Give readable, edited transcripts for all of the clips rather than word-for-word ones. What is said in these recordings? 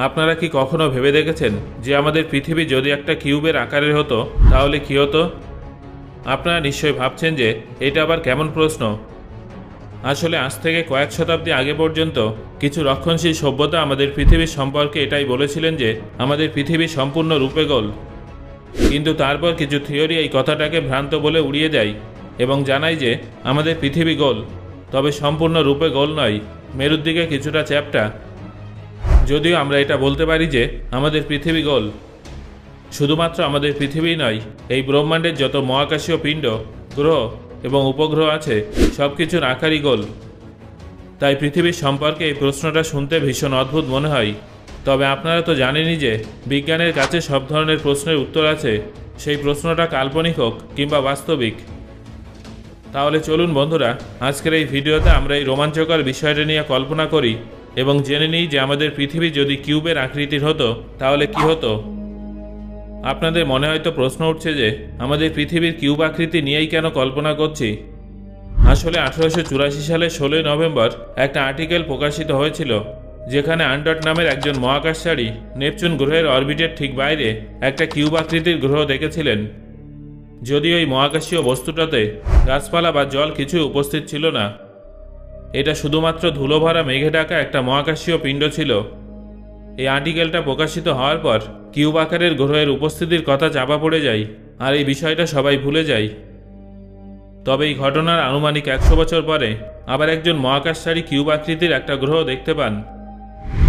আপনারা কি কখনো ভেবে দেখেছেন যে আমাদের পৃথিবী যদি একটা কিউবের আকারের হতো তাহলে কি হতো? আপনারা নিশ্চয়ই ভাবছেন যে এটা আবার কেমন প্রশ্ন। আসলে আজ থেকে কয়েক শতাব্দী আগে পর্যন্ত কিছু রক্ষণশীল সভ্যতা আমাদের পৃথিবীর সম্পর্কে এটাই বলেছিলেন যে আমাদের পৃথিবী সম্পূর্ণ রূপে গোল। কিন্তু তারপর কিছু থিওরি এই কথাটাকে ভ্রান্ত বলে উড়িয়ে দেয় এবং জানায় যে আমাদের পৃথিবী গোল, তবে সম্পূর্ণ রূপে গোল নয়, মেরুর দিকে কিছুটা চ্যাপ্টা। যদিও আমরা এটা বলতে পারি যে আমাদের পৃথিবী গোল, শুধুমাত্র আমাদের পৃথিবী নয়, এই ব্রহ্মাণ্ডের যত মহাকাশীয় পিণ্ড, গ্রহ এবং উপগ্রহ আছে সব কিছুর আকারই গোল। তাই পৃথিবীর সম্পর্কে এই প্রশ্নটা শুনতে ভীষণ অদ্ভুত মনে হয়, তবে আপনারা তো জানেনই যে বিজ্ঞানের কাছে সব ধরনের প্রশ্নের উত্তর আছে, সেই প্রশ্নটা কাল্পনিক হোক কিংবা বাস্তবিক। তাহলে চলুন বন্ধুরা, আজকের এই ভিডিওতে আমরা এই রোমাঞ্চকর বিষয়টা নিয়ে কল্পনা করি এবং জেনে নিই যে আমাদের পৃথিবী যদি কিউবের আকৃতির হতো তাহলে কি হতো। আপনাদের মনে হয়তো প্রশ্ন উঠছে যে আমাদের পৃথিবীর কিউব আকৃতি নিয়েই কেন কল্পনা করছি। আসলে 1884 সালের 16 নভেম্বর একটা আর্টিকেল প্রকাশিত হয়েছিল যেখানে আন্ডট নামের একজন মহাকাশচারী নেপচুন গ্রহের অরবিটের ঠিক বাইরে একটা কিউব আকৃতির গ্রহ দেখেছিলেন। যদিও এই মহাকাশীয় বস্তুটাতে গাছপালা বা জল কিছুই উপস্থিত ছিল না, এটা শুধুমাত্র ধুলোভরা মেঘে ঢাকা একটা মহাকাশীয় পিণ্ড ছিল। এই আর্টিকেলটা প্রকাশিত হওয়ার পর কিউব আকারের গ্রহের উপস্থিতির কথা চাপা পড়ে যায় আর এই বিষয়টা সবাই ভুলে যায়। তবে এই ঘটনার আনুমানিক 100 বছর পরে আবার একজন মহাকাশচারী কিউব আকৃতির একটা গ্রহ দেখতে পান।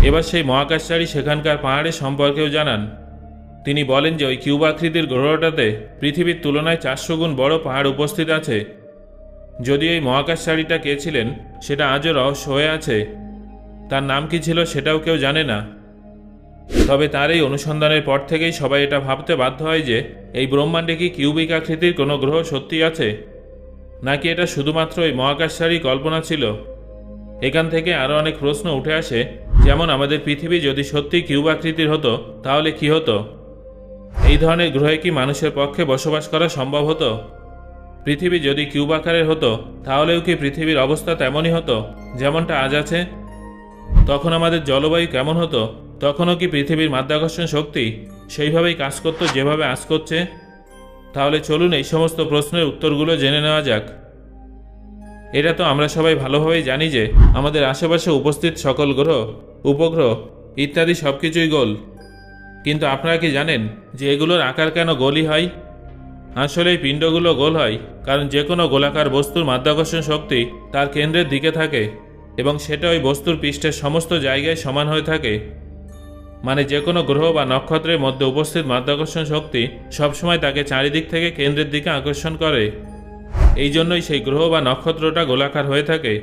এবার সেই মহাকাশচারী সেখানকার পাহাড়ের সম্পর্কেও জানান। তিনি বলেন যে ওই কিউব আকৃতির গ্রহটাতে পৃথিবীর তুলনায় 400 গুণ বড় পাহাড় উপস্থিত আছে। যদিও এই মহাকাশচারীটা কে ছিলেন সেটা আজও রহস্য হয়ে আছে, তার নাম কি ছিল সেটাও কেউ জানে না। তবে তার এই অনুসন্ধানের পর থেকেই সবাই এটা ভাবতে বাধ্য হয় যে এই ব্রহ্মাণ্ডে কি কিউবিক আকৃতির কোনো গ্রহ সত্যি আছে, নাকি এটা শুধুমাত্র এই মহাকাশচারী কল্পনা ছিল। এখান থেকে আরও অনেক প্রশ্ন উঠে আসে, যেমন আমাদের পৃথিবী যদি সত্যি কিউব আকৃতির হতো তাহলে কি হতো? এই ধরনের গ্রহে কি মানুষের পক্ষে বসবাস করা সম্ভব হতো? পৃথিবী যদি কিউব আকারের হতো তাহলেও কি পৃথিবীর অবস্থা তেমনই হতো যেমনটা আজ আছে? তখন আমাদের জলবায়ু কেমন হতো? তখনও কি পৃথিবীর মাধ্যাকর্ষণ শক্তি সেইভাবেই কাজ করতো যেভাবে আজ করছে? তাহলে চলুন এই সমস্ত প্রশ্নের উত্তরগুলো জেনে নেওয়া যাক। এটা তো আমরা সবাই ভালোভাবেই জানি যে আমাদের আশেপাশে উপস্থিত সকল গ্রহ, উপগ্রহ ইত্যাদি সব কিছুই গোল। কিন্তু আপনারা কি জানেন যে এগুলোর আকার কেন গোলই হয়? আসলে এই পিণ্ডগুলো গোল হয় কারণ যে কোনো গোলাকার বস্তুর মাধ্যাকর্ষণ শক্তি তার কেন্দ্রের দিকে থাকে এবং সেটা ওই বস্তুর পৃষ্ঠের সমস্ত জায়গায় সমান হয়ে থাকে। মানে যে কোনো গ্রহ বা নক্ষত্রের মধ্যে উপস্থিত মাধ্যাকর্ষণ শক্তি সবসময় তাকে চারিদিক থেকে কেন্দ্রের দিকে আকর্ষণ করে। এই জন্যই সেই গ্রহ বা নক্ষত্রটা গোলাকার হয়ে থাকে।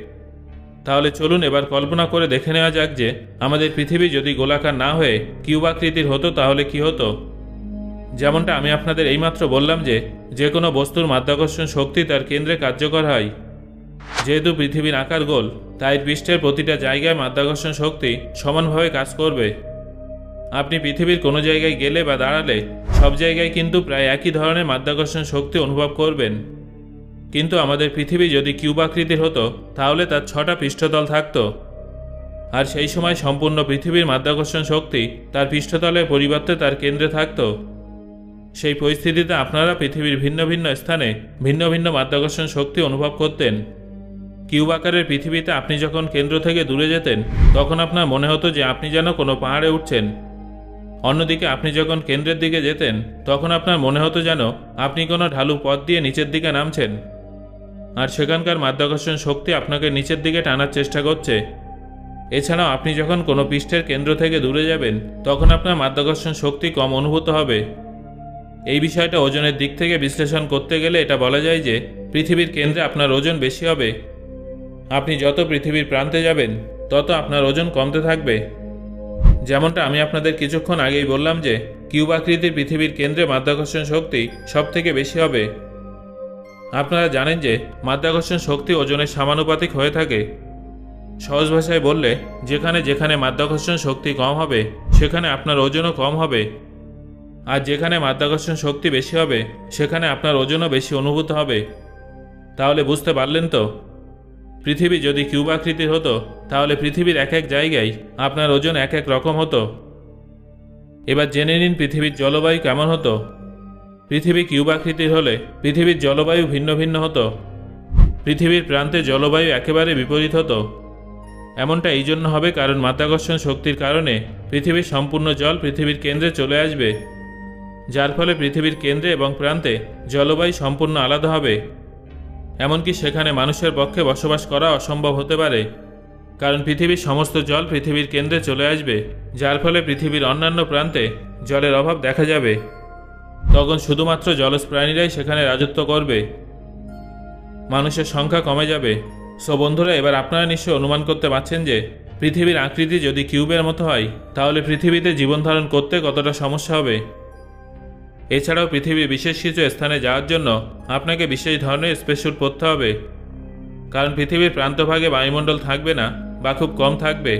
তাহলে চলুন এবার কল্পনা করে দেখে নেওয়া যাক যে আমাদের পৃথিবী যদি গোলাকার না হয়ে কিউব আকৃতির হতো তাহলে কি হতো। যেমনটা আমি আপনাদের এইমাত্র বললাম যে যে কোনো বস্তুর মাধ্যাকর্ষণ শক্তি তার কেন্দ্রে কার্যকর হয়। যেহেতু পৃথিবীর আকার গোল, তাই পৃষ্ঠের প্রতিটা জায়গায় মাধ্যাকর্ষণ শক্তি সমানভাবে কাজ করবে। আপনি পৃথিবীর কোনো জায়গায় গেলে বা দাঁড়ালে সব জায়গায় কিন্তু প্রায় একই ধরনের মাধ্যাকর্ষণ শক্তি অনুভব করবেন। কিন্তু আমাদের পৃথিবী যদি কিউব আকৃতির হতো তাহলে তার 6টা পৃষ্ঠতল থাকতো, আর সেই সময় সম্পূর্ণ পৃথিবীর মাধ্যাকর্ষণ শক্তি তার পৃষ্ঠতলের পরিবর্তে তার কেন্দ্রে থাকতো। সেই পরিস্থিতিতে আপনারা পৃথিবীর ভিন্ন ভিন্ন স্থানে ভিন্ন ভিন্ন মাধ্যাকর্ষণ শক্তি অনুভব করতেন। কিউব আকারের পৃথিবীতে আপনি যখন কেন্দ্র থেকে দূরে যেতেন তখন আপনার মনে হতো যে আপনি যেন কোনো পাহাড়ে উঠছেন। অন্যদিকে আপনি যখন কেন্দ্রের দিকে যেতেন তখন আপনার মনে হতো যেন আপনি কোনো ঢালু পথ দিয়ে নিচের দিকে নামছেন, আর সেখানকার মাধ্যাকর্ষণ শক্তি আপনাকে নিচের দিকে টানার চেষ্টা করছে। এছাড়াও আপনি যখন কোনো পৃষ্ঠের কেন্দ্র থেকে দূরে যাবেন তখন আপনার মাধ্যাকর্ষণ শক্তি কম অনুভূত হবে। এই বিষয়টা ওজনের দিক থেকে বিশ্লেষণ করতে গেলে এটা বলা যায় যে পৃথিবীর কেন্দ্রে আপনার ওজন বেশি হবে। আপনি যত পৃথিবীর প্রান্তে যাবেন তত আপনার ওজন কমতে থাকবে। যেমনটা আমি আপনাদের কিছুক্ষণ আগেই বললাম যে কিউব আকৃতির পৃথিবীর কেন্দ্রে মাধ্যাকর্ষণ শক্তি সব থেকে বেশি হবে। আপনারা জানেন যে মাধ্যাকর্ষণ শক্তি ওজনের সমানুপাতিক হয়ে থাকে। সহজ ভাষায় বললে যেখানে যেখানে মাধ্যাকর্ষণ শক্তি কম হবে সেখানে আপনার ওজনও কম হবে, আর যেখানে মাধ্যাকর্ষণ শক্তি বেশি হবে সেখানে আপনার ওজনও বেশি অনুভূত হবে। তাহলে বুঝতে পারলেন তো, পৃথিবী যদি কিউব আকৃতির হতো তাহলে পৃথিবীর এক এক জায়গায় আপনার ওজন এক এক রকম হতো। এবার জেনে নিন পৃথিবীর জলবায়ু কেমন হতো। পৃথিবী কিউব আকৃতির হলে পৃথিবীর জলবায়ু ভিন্ন ভিন্ন হতো। পৃথিবীর প্রান্তে জলবায়ু একেবারে বিপরীত হতো। এমনটা এই জন্য হবে কারণ মাধ্যাকর্ষণ শক্তির কারণে পৃথিবীর সম্পূর্ণ জল পৃথিবীর কেন্দ্রে চলে আসবে, যার ফলে পৃথিবীর কেন্দ্রে এবং প্রান্তে জলবায়ু সম্পূর্ণ আলাদা হবে। এমনকি সেখানে মানুষের পক্ষে বসবাস করা অসম্ভব হতে পারে, কারণ পৃথিবীর সমস্ত জল পৃথিবীর কেন্দ্রে চলে আসবে, যার ফলে পৃথিবীর অন্যান্য প্রান্তে জলের অভাব দেখা যাবে। তখন শুধুমাত্র জলজ প্রাণীরাই সেখানে রাজত্ব করবে, মানুষের সংখ্যা কমে যাবে। সো বন্ধুরা, এবার আপনারা নিশ্চয়ই অনুমান করতে পারছেন যে পৃথিবীর আকৃতি যদি কিউবের মতো হয় তাহলে পৃথিবীতে জীবন ধারণ করতে কতটা সমস্যা হবে। এছাড়াও পৃথিবীর বিশেষ কিছু স্থানে যাওয়ার জন্য আপনাকে বিশেষ ধরনের স্পেসস্যুট পরতে হবে, কারণ পৃথিবীর প্রান্তভাগে বায়ুমণ্ডল থাকবে না বা খুব কম থাকবে।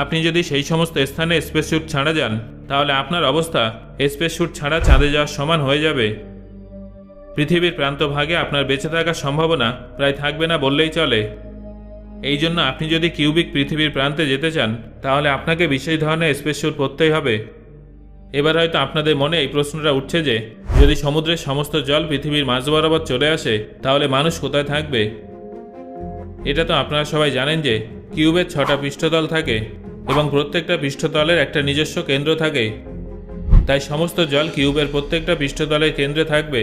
আপনি যদি সেই সমস্ত স্থানে স্পেসস্যুট ছাড়া যান তাহলে আপনার অবস্থা স্পেসস্যুট ছাড়া চাঁদে যাওয়ার সমান হয়ে যাবে। পৃথিবীর প্রান্তভাগে আপনার বেঁচে থাকার সম্ভাবনা প্রায় থাকবে না বললেই চলে। এই জন্য আপনি যদি কিউবিক পৃথিবীর প্রান্তে যেতে চান তাহলে আপনাকে বিশেষ ধরনের স্পেসস্যুট পরতেই হবে। এবার হয়তো আপনাদের মনে এই প্রশ্নটা উঠছে যে যদি সমুদ্রের সমস্ত জল পৃথিবীর মাঝ বরাবর চলে আসে তাহলে মানুষ কোথায় থাকবে। এটা তো আপনারা সবাই জানেন যে কিউবের 6টা পৃষ্ঠতল থাকে এবং প্রত্যেকটা পৃষ্ঠতলের একটা নিজস্ব কেন্দ্র থাকে। তাই সমস্ত জল কিউবের প্রত্যেকটা পৃষ্ঠতলের কেন্দ্রে থাকবে।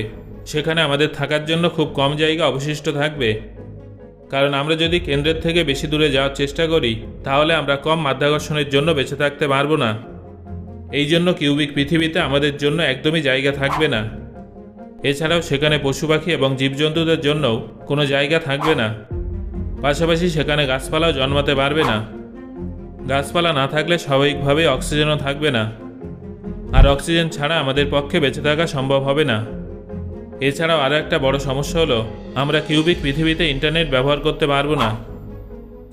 সেখানে আমাদের থাকার জন্য খুব কম জায়গা অবশিষ্ট থাকবে, কারণ আমরা যদি কেন্দ্রের থেকে বেশি দূরে যাওয়ার চেষ্টা করি তাহলে আমরা কম মাধ্যাকর্ষণের জন্য বেঁচে থাকতে পারবো না। এই জন্য কিউবিক পৃথিবীতে আমাদের জন্য একদমই জায়গা থাকবে না। এছাড়াও সেখানে পশু পাখি এবং জীবজন্তুদের জন্যও কোনো জায়গা থাকবে না। পাশাপাশি সেখানে গাছপালাও জন্মাতে পারবে না। গাছপালা না থাকলে স্বাভাবিকভাবেই অক্সিজেনও থাকবে না, আর অক্সিজেন ছাড়া আমাদের পক্ষে বেঁচে থাকা সম্ভব হবে না। এছাড়াও আরও একটা বড় সমস্যা হলো আমরা কিউবিক পৃথিবীতে ইন্টারনেট ব্যবহার করতে পারবো না,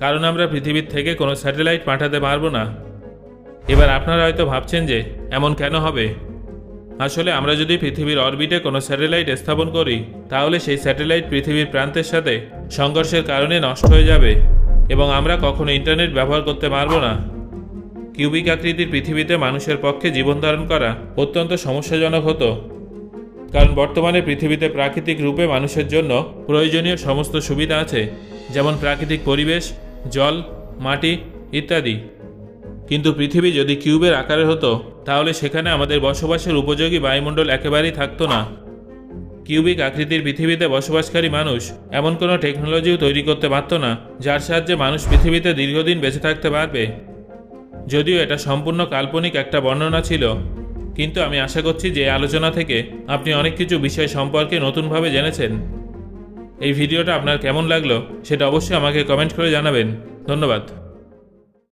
কারণ আমরা পৃথিবীর থেকে কোনো স্যাটেলাইট পাঠাতে পারবো না। এবার আপনারা হয়তো ভাবছেন যে এমন কেন হবে। আসলে আমরা যদি পৃথিবীর অরবিটে কোনো স্যাটেলাইট স্থাপন করি তাহলে সেই স্যাটেলাইট পৃথিবীর প্রান্তের সাথে সংঘর্ষের কারণে নষ্ট হয়ে যাবে এবং আমরা কখনো ইন্টারনেট ব্যবহার করতে পারবো না। কিউবিক আকৃতির পৃথিবীতে মানুষের পক্ষে জীবন ধারণ করা অত্যন্ত সমস্যাজনক হতো, কারণ বর্তমানে পৃথিবীতে প্রাকৃতিক রূপে মানুষের জন্য প্রয়োজনীয় সমস্ত সুবিধা আছে, যেমন প্রাকৃতিক পরিবেশ, জল, মাটি ইত্যাদি। কিন্তু পৃথিবী যদি কিউবের আকারের হতো তাহলে সেখানে আমাদের বসবাসের উপযোগী বায়ুমণ্ডল একেবারেই থাকতো না। কিউবিক আকৃতির পৃথিবীতে বসবাসকারী মানুষ এমন কোনো টেকনোলজিও তৈরি করতে পারত না যার সাহায্যে মানুষ পৃথিবীতে দীর্ঘদিন বেঁচে থাকতে পারবে। যদিও এটা সম্পূর্ণ কাল্পনিক একটা বর্ণনা ছিল, কিন্তু আমি আশা করছি যে আলোচনা থেকে আপনি অনেক কিছু বিষয় সম্পর্কে নতুনভাবে জেনেছেন। এই ভিডিওটা আপনার কেমন লাগলো সেটা অবশ্যই আমাকে কমেন্ট করে জানাবেন। ধন্যবাদ।